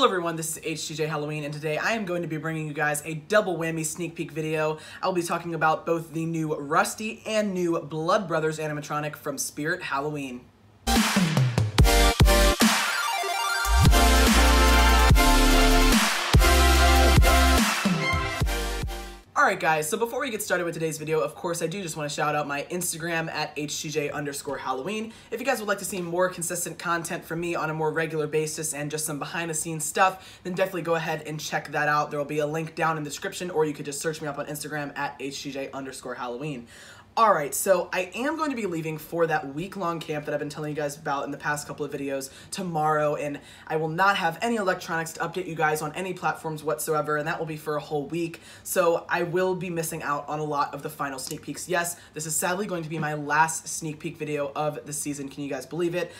Hello everyone, this is HTJ Halloween, and today I am going to be bringing you guys a double whammy sneak peek video. I'll be talking about both the new Rusty and new Blood Brothers animatronic from Spirit Halloween. Alright guys, so before we get started with today's video, of course I do just want to shout out my Instagram at HTJ_Halloween. If you guys would like to see more consistent content from me on a more regular basis and just some behind the scenes stuff, then definitely go ahead and check that out. There will be a link down in the description, or you could just search me up on Instagram at HTJ_Halloween. Alright, so I am going to be leaving for that week-long camp that I've been telling you guys about in the past couple of videos tomorrow, and I will not have any electronics to update you guys on any platforms whatsoever, and that will be for a whole week, so I will be missing out on a lot of the final sneak peeks. Yes, this is sadly going to be my last sneak peek video of the season. Can you guys believe it?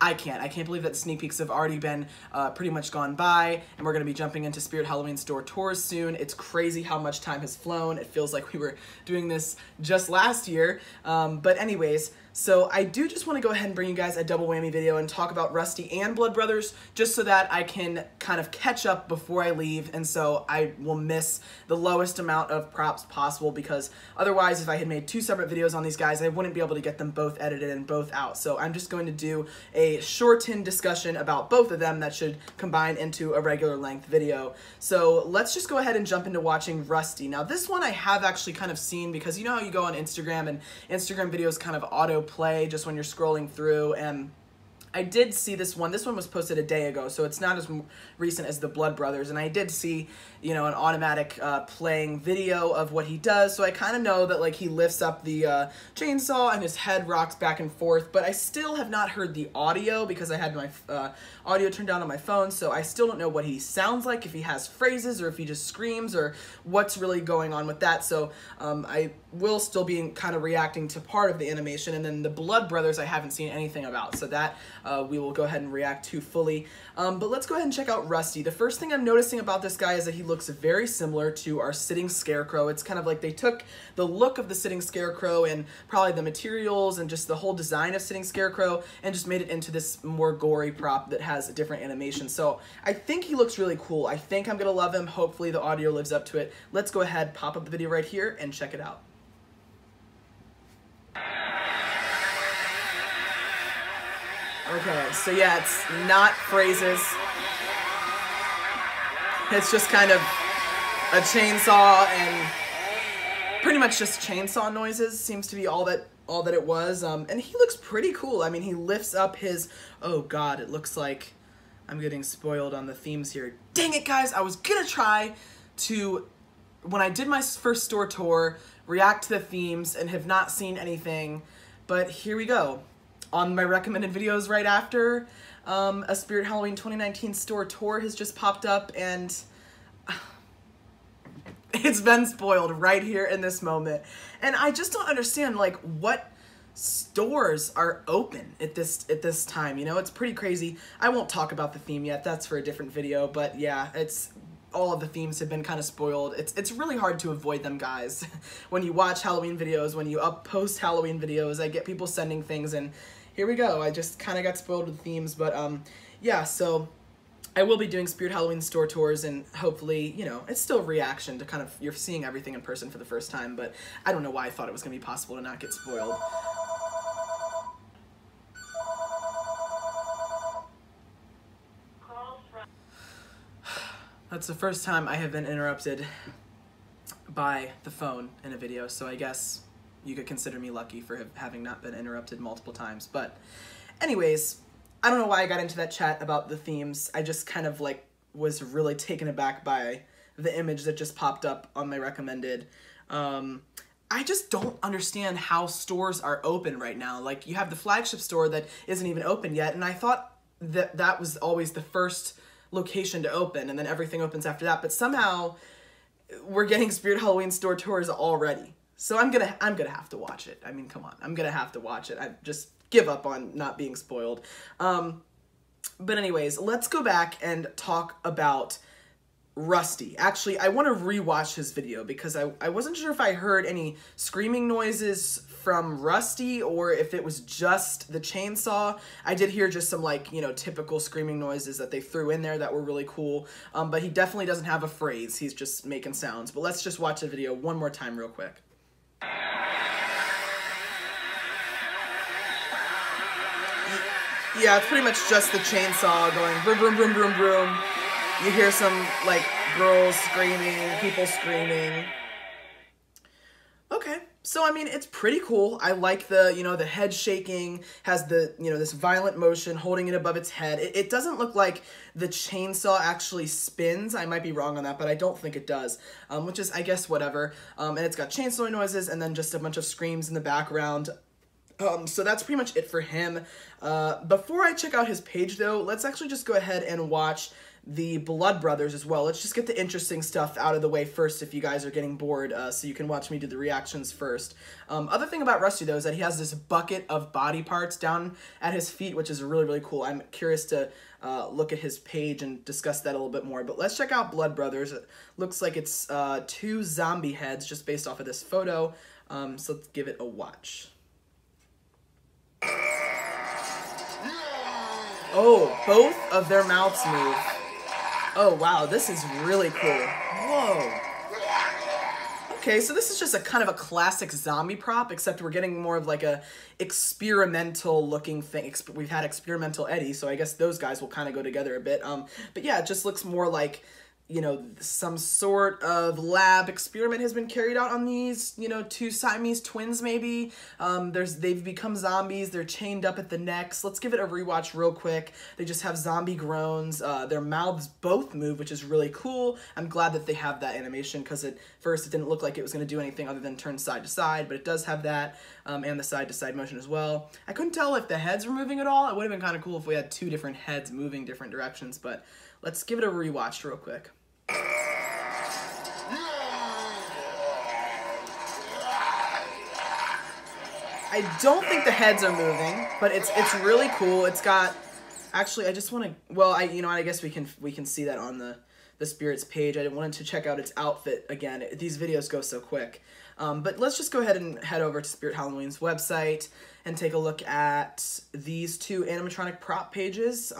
I can't believe that the sneak peeks have already been pretty much gone by, and we're going to be jumping into Spirit Halloween store tours soon. It's crazy how much time has flown. It feels like we were doing this just last year. But anyways, so I do just want to go ahead and bring you guys a double whammy video and talk about Rusty and Blood Brothers, just so that I can kind of catch up before I leave, and so I will miss the lowest amount of props possible, because otherwise if I had made two separate videos on these guys, I wouldn't be able to get them both edited and both out. So I'm just going to do a shortened discussion about both of them that should combine into a regular length video. So let's just go ahead and jump into watching Rusty. Now this one I have actually kind of seen, because you know how you go on Instagram and Instagram videos kind of auto play just when you're scrolling through, and I did see this one. This one was posted a day ago, so it's not as recent as the Blood Brothers, and I did see, you know, an automatic playing video of what he does, so I kind of know that, like, he lifts up the chainsaw and his head rocks back and forth, but I still have not heard the audio because I had my audio turned down on my phone, so I still don't know what he sounds like, if he has phrases or if he just screams or what's really going on with that, so I will still be kind of reacting to part of the animation, and then the Blood Brothers I haven't seen anything about, so that we will go ahead and react to fully. But let's go ahead and check out Rusty. The first thing I'm noticing about this guy is that he looks very similar to our Sitting Scarecrow. It's kind of like they took the look of the Sitting Scarecrow and probably the materials and just the whole design of Sitting Scarecrow and just made it into this more gory prop that has a different animation. So I think he looks really cool. I think I'm gonna love him. Hopefully the audio lives up to it. Let's go ahead, pop up the video right here and check it out. Okay, so yeah, it's not phrases. It's just kind of a chainsaw and pretty much just chainsaw noises seems to be all that it was. And he looks pretty cool. I mean, he lifts up his, oh god, it looks like I'm getting spoiled on the themes here. Dang it, guys, I was gonna try to, when I did my first store tour, react to the themes and have not seen anything, but here we go. On my recommended videos right after, a Spirit Halloween 2019 store tour has just popped up, and it's been spoiled right here in this moment. And I just don't understand, like, what stores are open at this time, you know? It's pretty crazy. I won't talk about the theme yet, that's for a different video, but yeah, all of the themes have been kind of spoiled. It's really hard to avoid them, guys. When you watch Halloween videos, when you post Halloween videos, I get people sending things, and here we go. I just kind of got spoiled with themes, but yeah, so I will be doing Spirit Halloween store tours, and hopefully, you know, it's still reaction to kind of, you're seeing everything in person for the first time, but I don't know why I thought it was going to be possible to not get spoiled. That's the first time I have been interrupted by the phone in a video, so I guess you could consider me lucky for having not been interrupted multiple times. But anyways, I don't know why I got into that chat about the themes. I just kind of like was really taken aback by the image that just popped up on my recommended. I just don't understand how stores are open right now. Like, you have the flagship store that isn't even open yet, and I thought that that was always the first location to open, and then everything opens after that, but somehow we're getting Spirit Halloween store tours already. So I'm gonna have to watch it. I mean, come on, I'm gonna have to watch it. I just give up on not being spoiled. But anyways, let's go back and talk about Rusty. Actually, I want to rewatch his video because I wasn't sure if I heard any screaming noises, from Rusty or if it was just the chainsaw. I did hear just some, like, you know, typical screaming noises that they threw in there that were really cool. But he definitely doesn't have a phrase. He's just making sounds. But let's just watch the video one more time real quick. Yeah, it's pretty much just the chainsaw going vroom, vroom, vroom, vroom, vroom. You hear some, like, girls screaming, people screaming. Okay, so I mean, it's pretty cool. I like the, you know, the head shaking, has the, you know, this violent motion, holding it above its head. It doesn't look like the chainsaw actually spins. I might be wrong on that, but I don't think it does, which is, I guess, whatever. And it's got chainsaw noises and then just a bunch of screams in the background. So that's pretty much it for him. Before I check out his page, though, let's actually just go ahead and watch the Blood Brothers as well. Let's just get the interesting stuff out of the way first if you guys are getting bored, so you can watch me do the reactions first. Other thing about Rusty, though, is that he has this bucket of body parts down at his feet, which is really, really cool. I'm curious to look at his page and discuss that a little bit more. But let's check out Blood Brothers. It looks like it's 2 zombie heads just based off of this photo. So let's give it a watch. Oh, both of their mouths move. Oh, wow, this is really cool. Whoa. Okay, so this is just a kind of a classic zombie prop, except we're getting more of like a experimental looking thing. We've had Experimental Eddie, so I guess those guys will kind of go together a bit. But yeah, it just looks more like, you know, some sort of lab experiment has been carried out on these, you know, 2 Siamese twins maybe. They've become zombies. They're chained up at the necks. Let's give it a rewatch real quick. They just have zombie groans. Their mouths both move, which is really cool. I'm glad that they have that animation because at first it didn't look like it was going to do anything other than turn side to side, but it does have that, and the side to side motion as well. I couldn't tell if the heads were moving at all. It would have been kind of cool if we had 2 different heads moving different directions, but let's give it a rewatch real quick. I don't think the heads are moving, but it's really cool. It's got, actually, I just want to, well, I guess we can see that on the Spirits page. I wanted to check out its outfit again. These videos go so quick. But let's just go ahead and head over to Spirit Halloween's website and take a look at these 2 animatronic prop pages.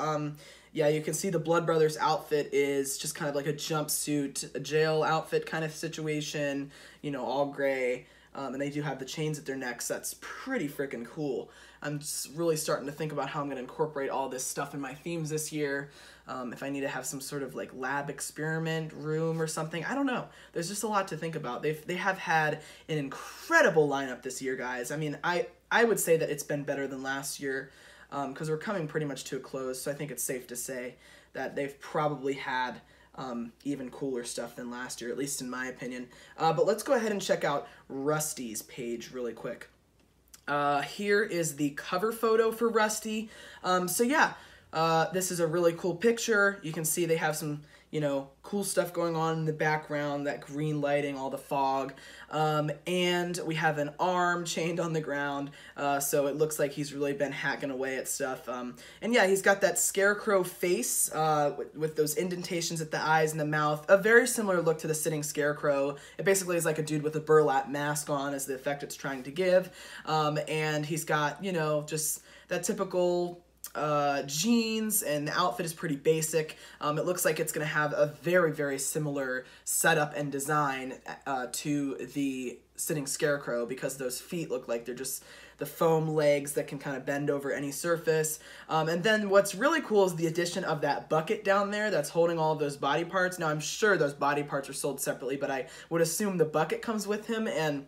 Yeah, you can see the Blood Brothers outfit is just kind of like a jumpsuit, a jail outfit kind of situation, you know, all gray. And they do have the chains at their necks. That's pretty freaking cool. I'm just really starting to think about how I'm going to incorporate all this stuff in my themes this year. If I need to have some sort of like lab experiment room or something. I don't know. There's just a lot to think about. They have had an incredible lineup this year, guys. I mean, I would say that it's been better than last year. Because we're coming pretty much to a close, so I think it's safe to say that they've probably had even cooler stuff than last year, at least in my opinion. But let's go ahead and check out Rusty's page really quick. Here is the cover photo for Rusty. So yeah, this is a really cool picture. You can see they have some, you know, cool stuff going on in the background, that green lighting, all the fog. And we have an arm chained on the ground, so it looks like he's really been hacking away at stuff. And yeah, he's got that scarecrow face with those indentations at the eyes and the mouth. A very similar look to the sitting scarecrow. It basically is like a dude with a burlap mask on as the effect it's trying to give. And he's got, you know, just that typical jeans, and the outfit is pretty basic. It looks like it's going to have a very, very similar setup and design to the sitting scarecrow, because those feet look like they're just the foam legs that can kind of bend over any surface. And then what's really cool is the addition of that bucket down there that's holding all of those body parts. Now, I'm sure those body parts are sold separately, but I would assume the bucket comes with him, and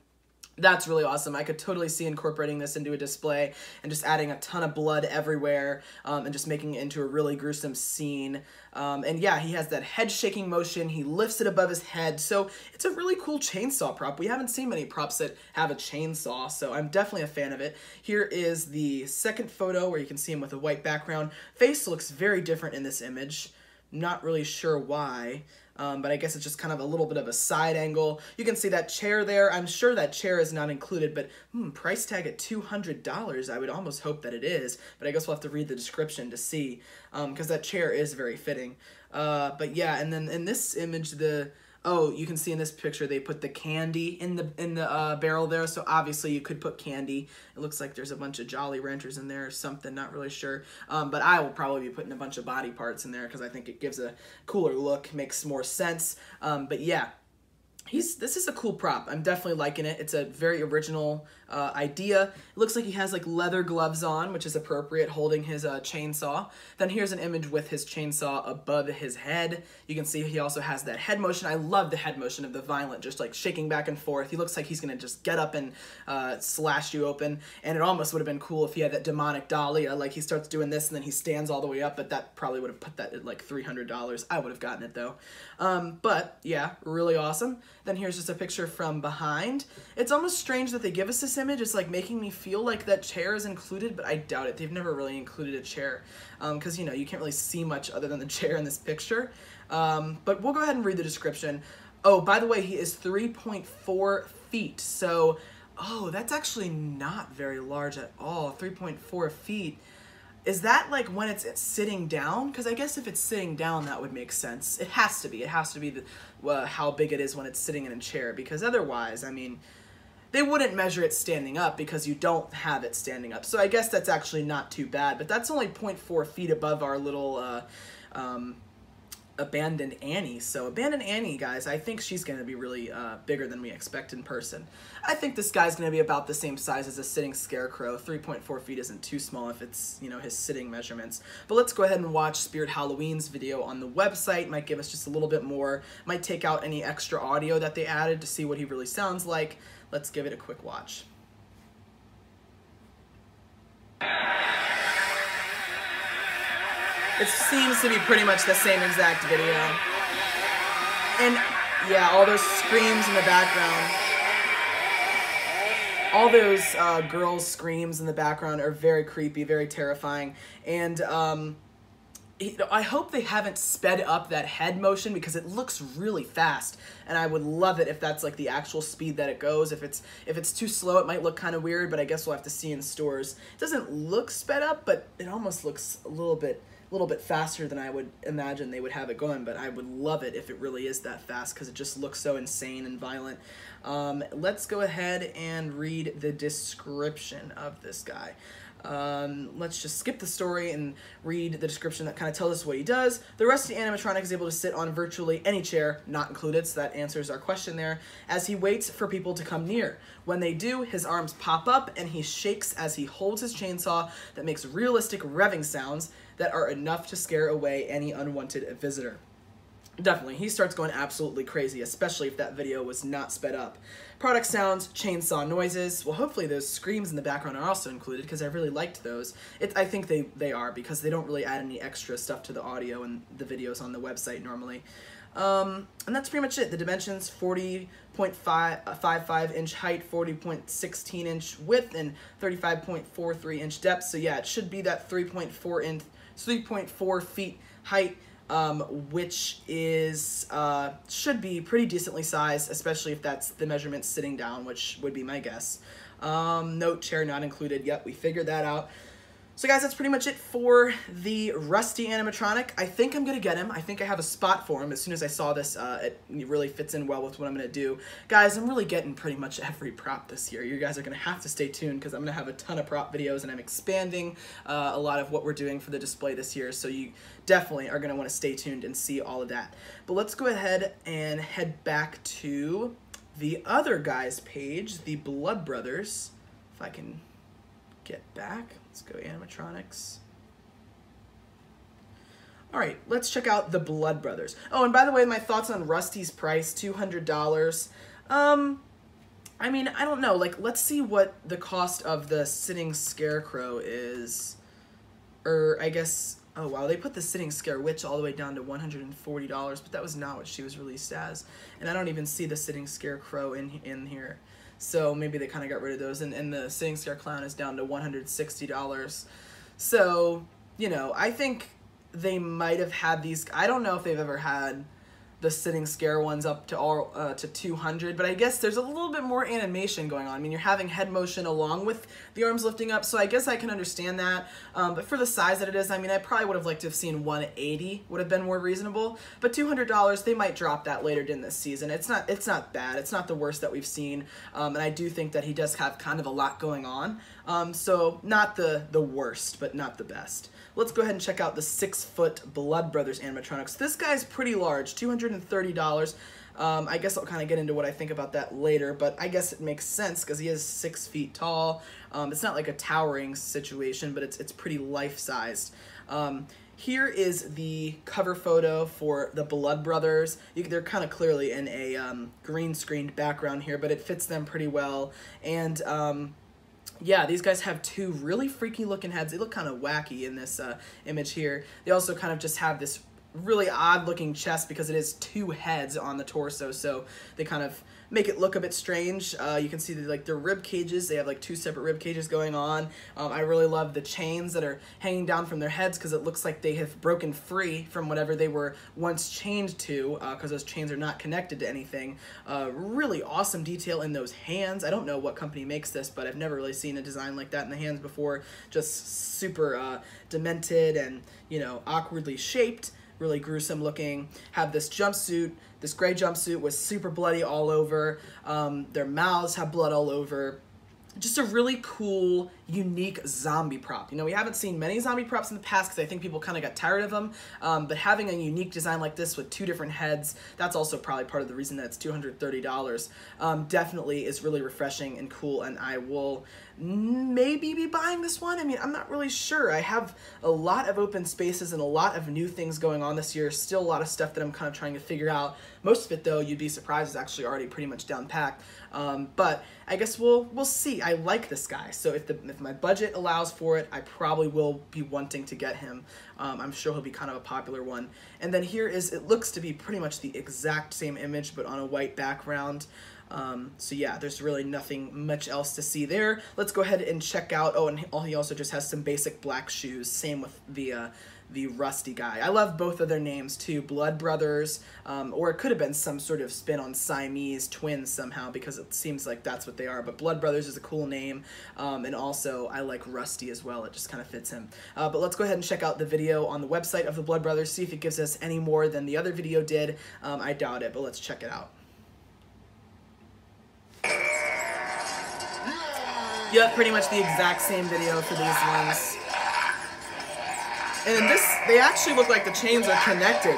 that's really awesome. I could totally see incorporating this into a display and just adding a ton of blood everywhere, and just making it into a really gruesome scene. And yeah, he has that head shaking motion. He lifts it above his head. So it's a really cool chainsaw prop. We haven't seen many props that have a chainsaw, so I'm definitely a fan of it. Here is the second photo where you can see him with a white background. Face looks very different in this image. Not really sure why. But I guess it's just kind of a little bit of a side angle. You can see that chair there. I'm sure that chair is not included, but price tag at $200. I would almost hope that it is, but I guess we'll have to read the description to see, because that chair is very fitting. But yeah, and then in this image, the Oh, you can see in this picture they put the candy in the barrel there, so obviously you could put candy. It looks like there's a bunch of Jolly Ranchers in there or something, not really sure. But I will probably be putting a bunch of body parts in there because I think it gives a cooler look, makes more sense. But yeah. This is a cool prop. I'm definitely liking it. It's a very original idea. It looks like he has like leather gloves on, which is appropriate, holding his chainsaw. Then here's an image with his chainsaw above his head. You can see he also has that head motion. I love the head motion of the Violent, just like shaking back and forth. He looks like he's gonna just get up and slash you open. And it almost would have been cool if he had that demonic Dahlia, like he starts doing this and then he stands all the way up, but that probably would have put that at like $300. I would have gotten it though. But yeah, really awesome. Then here's just a picture from behind. It's almost strange that they give us this image. It's like making me feel like that chair is included, but I doubt it. They've never really included a chair because, you know, you can't really see much other than the chair in this picture. But we'll go ahead and read the description. Oh, by the way, he is 3.4 feet. So, oh, that's actually not very large at all. 3.4 feet. Is that like when it's sitting down? Because I guess if it's sitting down, that would make sense. It has to be. It has to be how big it is when it's sitting in a chair. Because otherwise, I mean, they wouldn't measure it standing up because you don't have it standing up. So I guess that's actually not too bad. But that's only 0.4 feet above our little Abandoned Annie. So Abandoned Annie, guys, I think she's going to be really bigger than we expect in person. I think this guy's going to be about the same size as a sitting scarecrow. 3.4 feet isn't too small if it's, you know, his sitting measurements. But let's go ahead and watch Spirit Halloween's video on the website. Might give us just a little bit more. Might take out any extra audio that they added to see what he really sounds like. Let's give it a quick watch. It seems to be pretty much the same exact video. And yeah, all those screams in the background. All those girls' screams in the background are very creepy, very terrifying. And I hope they haven't sped up that head motion because it looks really fast. And I would love it if that's like the actual speed that it goes. If it's too slow, it might look kind of weird, but I guess we'll have to see in stores. It doesn't look sped up, but it almost looks a little bit faster than I would imagine they would have it going, but I would love it if it really is that fast because it just looks so insane and violent. Let's go ahead and read the description of this guy. Let's just skip the story and read the description that kind of tells us what he does. The rusty animatronic is able to sit on virtually any chair, not included, so that answers our question there, as he waits for people to come near. When they do, his arms pop up and he shakes as he holds his chainsaw that makes realistic revving sounds that are enough to scare away any unwanted visitor. Definitely, he starts going absolutely crazy, especially if that video was not sped up. Product sounds, chainsaw noises. Well, hopefully those screams in the background are also included because I really liked those. I think they are because they don't really add any extra stuff to the audio and the videos on the website normally. And that's pretty much it. The dimensions, 40.55 inch height, 40.16 inch width, and 35.43 inch depth. So yeah, it should be that 3.4 feet height. Which is should be pretty decently sized, especially if that's the measurement sitting down, which would be my guess. Note, chair not included. Yep, we figured that out. So guys, that's pretty much it for the Rusty animatronic. I think I'm gonna get him. I think I have a spot for him. As soon as I saw this, it really fits in well with what I'm gonna do. Guys, I'm really getting pretty much every prop this year. You guys are gonna have to stay tuned because I'm gonna have a ton of prop videos and I'm expanding a lot of what we're doing for the display this year. So you definitely are gonna wanna stay tuned and see all of that. But let's go ahead and head back to the other guy's page, the Blood Brothers. If I can get back. Let's go animatronics. All right, let's check out the Blood Brothers. Oh, and by the way, my thoughts on Rusty's price, $200. I mean, I don't know. Like, let's see what the cost of the Sitting Scarecrow is. Or, I guess, oh wow, they put the Sitting Scare Witch all the way down to $140, but that was not what she was released as. And I don't even see the Sitting Scarecrow in here. So maybe they kind of got rid of those, and the Sitting Scare Clown is down to $160. So, you know, I think they might have had these. I don't know if they've ever had the sitting scare ones up to all to 200, but I guess there's a little bit more animation going on. I mean, you're having head motion along with the arms lifting up, so I guess I can understand that. But for the size that it is, I mean, I probably would have liked to have seen 180 would have been more reasonable. But $200, they might drop that later in this season. It's not bad. It's not the worst that we've seen, and I do think that he does have kind of a lot going on. So not the worst, but not the best. Let's go ahead and check out the 6-foot Blood Brothers animatronics. This guy's pretty large, $230. I guess I'll kind of get into what I think about that later, but I guess it makes sense because he is 6 feet tall. It's not like a towering situation, but it's pretty life-sized. Here is the cover photo for the Blood Brothers. They're kind of clearly in a green-screened background here, but it fits them pretty well. And yeah, these guys have two really freaky looking heads. They look kind of wacky in this image here. They also kind of just have this really odd looking chest because it is two heads on the torso, so they kind of make it look a bit strange. You can see that, like, their rib cages, they have like two separate rib cages going on. I really love the chains that are hanging down from their heads because it looks like they have broken free from whatever they were once chained to, because those chains are not connected to anything. Really awesome detail in those hands. I don't know what company makes this, but I've never really seen a design like that in the hands before. Just super demented and, you know, awkwardly shaped. Really gruesome looking. Have this jumpsuit, this gray jumpsuit was super bloody all over. Their mouths have blood all over. Just a really cool, unique zombie prop. You know, we haven't seen many zombie props in the past because I think people kind of got tired of them, but having a unique design like this with two different heads, that's also probably part of the reason that it's $230. Definitely is really refreshing and cool, and I will maybe be buying this one. I mean, I'm not really sure. I have a lot of open spaces and a lot of new things going on this year. Still a lot of stuff that I'm kind of trying to figure out. Most of it, though, you'd be surprised, is actually already pretty much down packed. But I guess we'll see. I like this guy, so if my budget allows for it, I probably will be wanting to get him. I'm sure he'll be kind of a popular one. And then here is, it looks to be pretty much the exact same image, but on a white background. So yeah, there's really nothing much else to see there. Let's go ahead and check out, oh, and he also just has some basic black shoes. Same with the Rusty guy. I love both of their names too, Blood Brothers, or it could have been some sort of spin on Siamese twins somehow, because it seems like that's what they are, but Blood Brothers is a cool name, and also I like Rusty as well. It just kind of fits him. But let's go ahead and check out the video on the website of the Blood Brothers, see if it gives us any more than the other video did. I doubt it, but let's check it out. Yep, pretty much the exact same video for these ones. And in this, they actually look like the chains are connected.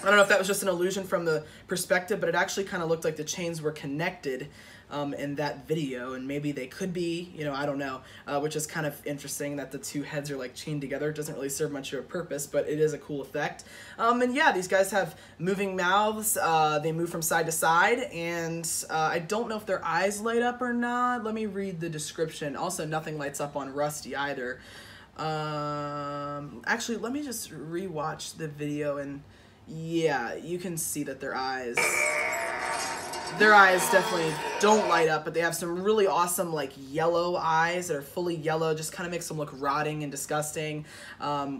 I don't know if that was just an illusion from the perspective, but it actually kind of looked like the chains were connected in that video, and maybe they could be, you know, I don't know, which is kind of interesting that the two heads are like chained together. It doesn't really serve much of a purpose, but it is a cool effect. And yeah, these guys have moving mouths. They move from side to side, and I don't know if their eyes light up or not. Let me read the description. Also, nothing lights up on Rusty either. Actually, let me just rewatch the video, and yeah, you can see that their eyes definitely don't light up, but they have some really awesome, like, yellow eyes that are fully yellow. Just kind of makes them look rotting and disgusting,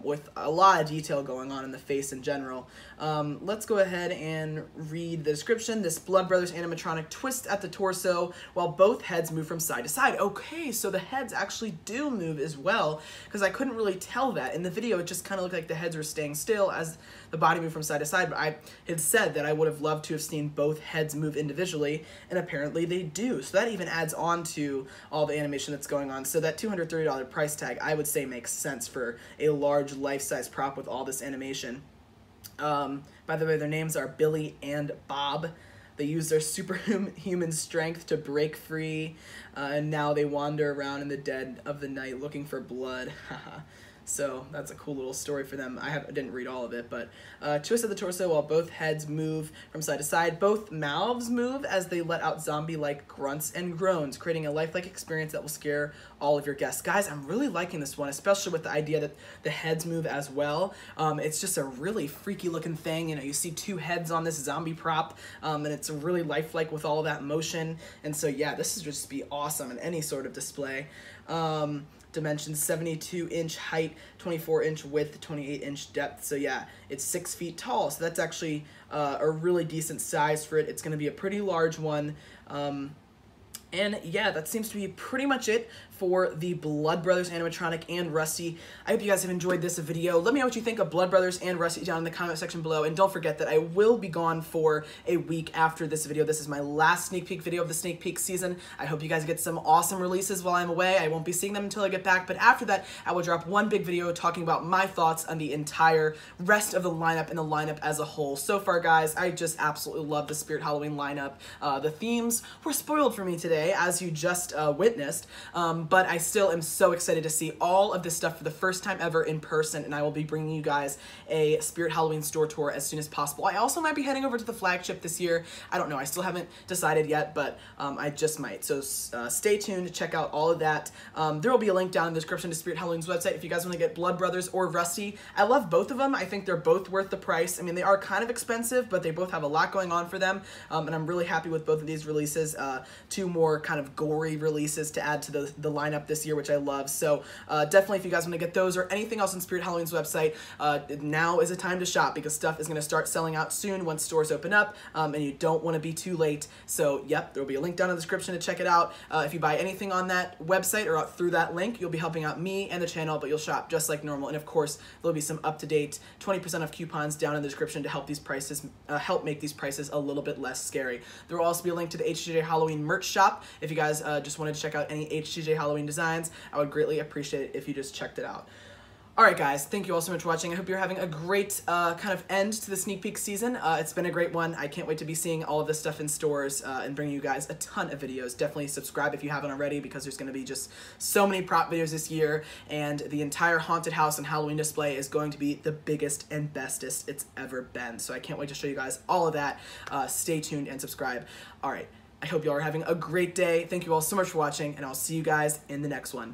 with a lot of detail going on in the face in general. Let's go ahead and read the description. This Blood Brothers animatronic twists at the torso while both heads move from side to side. Okay, so the heads actually do move as well, because I couldn't really tell that. In the video, it just kind of looked like the heads were staying still as the body moved from side to side, but I had said that I would have loved to have seen both heads move individually, and apparently they do. So that even adds on to all the animation that's going on. So that $230 price tag, I would say, makes sense for a large life-size prop with all this animation. By the way, their names are Billy and Bob. They use their superhuman strength to break free, and now they wander around in the dead of the night looking for blood. So that's a cool little story for them. I didn't read all of it, but twist at the torso while both heads move from side to side. Both mouths move as they let out zombie-like grunts and groans, creating a lifelike experience that will scare all of your guests. Guys, I'm really liking this one, especially with the idea that the heads move as well. It's just a really freaky looking thing. You know, you see two heads on this zombie prop, and it's really lifelike with all of that motion. And so yeah, this is just be awesome in any sort of display. dimensions, 72-inch height, 24-inch width, 28-inch depth. So yeah, it's 6 feet tall. So that's actually a really decent size for it. It's going to be a pretty large one. And yeah, that seems to be pretty much it for the Blood Brothers animatronic and Rusty. I hope you guys have enjoyed this video. Let me know what you think of Blood Brothers and Rusty down in the comment section below. And don't forget that I will be gone for a week after this video. This is my last sneak peek video of the sneak peek season. I hope you guys get some awesome releases while I'm away. I won't be seeing them until I get back. But after that, I will drop one big video talking about my thoughts on the entire rest of the lineup and the lineup as a whole. So far, guys, I just absolutely love the Spirit Halloween lineup. The themes were spoiled for me today, as you just witnessed. But I still am so excited to see all of this stuff for the first time ever in person, and I will be bringing you guys a Spirit Halloween store tour as soon as possible. I also might be heading over to the flagship this year. I don't know. I still haven't decided yet, but I just might. So stay tuned to check out all of that. There will be a link down in the description to Spirit Halloween's website if you guys want to get Blood Brothers or Rusty. I love both of them. I think they're both worth the price. I mean, they are kind of expensive, but they both have a lot going on for them, and I'm really happy with both of these releases. 2 more kind of gory releases to add to the lineup this year, which I love. So definitely, if you guys want to get those or anything else on Spirit Halloween's website, now is a time to shop, because stuff is going to start selling out soon once stores open up, and you don't want to be too late. So yep, there will be a link down in the description to check it out. If you buy anything on that website or through that link, you'll be helping out me and the channel, but you'll shop just like normal. And of course, there'll be some up-to-date 20% off coupons down in the description to help these prices help make these prices a little bit less scary. There will also be a link to the HCJ Halloween merch shop if you guys just wanted to check out any HCJ Halloween designs. I would greatly appreciate it if you just checked it out. Alright guys, thank you all so much for watching. I hope you're having a great kind of end to the sneak peek season. It's been a great one. I can't wait to be seeing all of this stuff in stores and bringing you guys a ton of videos. Definitely subscribe if you haven't already, because there's going to be just so many prop videos this year, and the entire haunted house and Halloween display is going to be the biggest and bestest it's ever been. So I can't wait to show you guys all of that. Stay tuned and subscribe. Alright. I hope you all are having a great day. Thank you all so much for watching, and I'll see you guys in the next one.